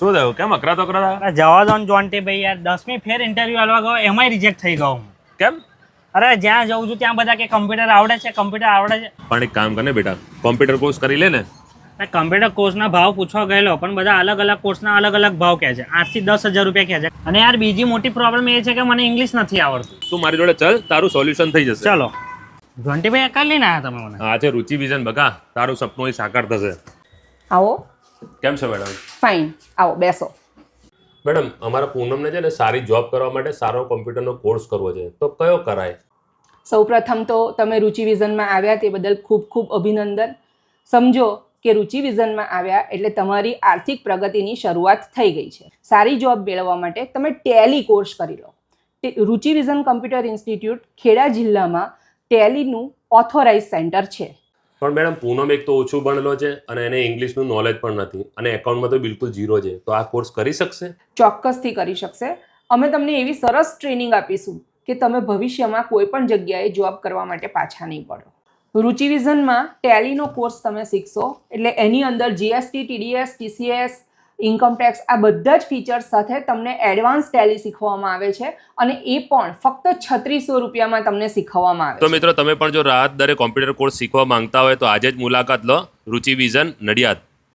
શું થયું? કેમ અકરાતો અકરાતા? અરે જવા દો ને જોન્ટી ભાઈ યાર, 10મી ફેર ઇન્ટરવ્યુ આલવા ગયો એમાંય રિજેક્ટ થઈ ગયો હું. કેમ? અરે જ્યાં જઉં છું ત્યાં બધા કે કમ્પ્યુટર આવડે છે, કમ્પ્યુટર આવડે છે. પણ એક કામ કરને બેટા, કોમ્પ્યુટર કોર્સ કરી લે ને. કમ્પ્યુટર કોર્સના ભાવ પૂછવા ગયેલો પણ બધા અલગ અલગ કોર્સના અલગ અલગ ભાવ કહે છે. 8 થી 10,000 રૂપિયા કહે છે. અને યાર બીજી મોટી પ્રોબ્લેમ એ છે કે મને ઇંગ્લિશ નથી આવડતું. તું મારી જોડે ચાલ, તારું સોલ્યુશન થઈ જશે. ચલો જોન્ટી ભાઈ કાલ લઈને આવ્યા તમે મને. આ છે રુચિ વિઝન બકા, તારું સપનું સાકાર થશે. આવો. કેમ છે મેડમ? ફાઇન, આવો બેસો. મેડમ, અમારા પૂનમને છે ને સારી જોબ કરવા માટે સારો કોમ્પ્યુટરનો કોર્સ કરવો છે, તો કયો કરાય? સૌપ્રથમ તો તમે રુચિ વિઝનમાં આવ્યા તે બદલ ખૂબ ખૂબ અભિનંદન. સમજો કે રુચિ વિઝનમાં આવ્યા એટલે તમારી આર્થિક પ્રગતિની શરૂઆત થઈ ગઈ છે. સારી જોબ મેળવવા માટે તમે ટેલી કોર્સ કરી લો. રુચિ વિઝન કમ્પ્યુટર ઇન્સ્ટિટ્યૂટ ખેડા જિલ્લામાં ટેલીનું ઓથોરાઇઝ સેન્ટર છે. પણ મેડમ, પૂનમ એક તો ઓછું ભણેલો છે અને એને ઇંગ્લિશનું નોલેજ પણ નથી અને એકાઉન્ટમાં તો બિલકુલ ઝીરો છે, તો આ કોર્સ કરી શકશે? ચોક્કસથી કરી શકશે. અમે તમને એવી સરસ ટ્રેનિંગ આપીશું કે તમે ભવિષ્યમાં કોઈ પણ જગ્યાએ જોબ કરવા માટે પાછા નહીં પડો. રુચિ વિઝનમાં ટેલીનો કોર્સ તમે શીખશો એટલે એની અંદર GST, TDS, TCS, income tax આ બધા જ ફીચર્સ સાથે તમને એડવાન્સ ટેલી શીખવવામાં આવે છે અને એ પણ ફક્ત 3600 રૂપિયામાં તમને શીખવવામાં આવે તો છે. મિત્રો, તમે પણ જો રાહત દરે કોમ્પ્યુટર કોર્સ શીખવા માંગતા હોય તો આજે જ મુલાકાત લો રુચિ વિઝન નડિયાદ.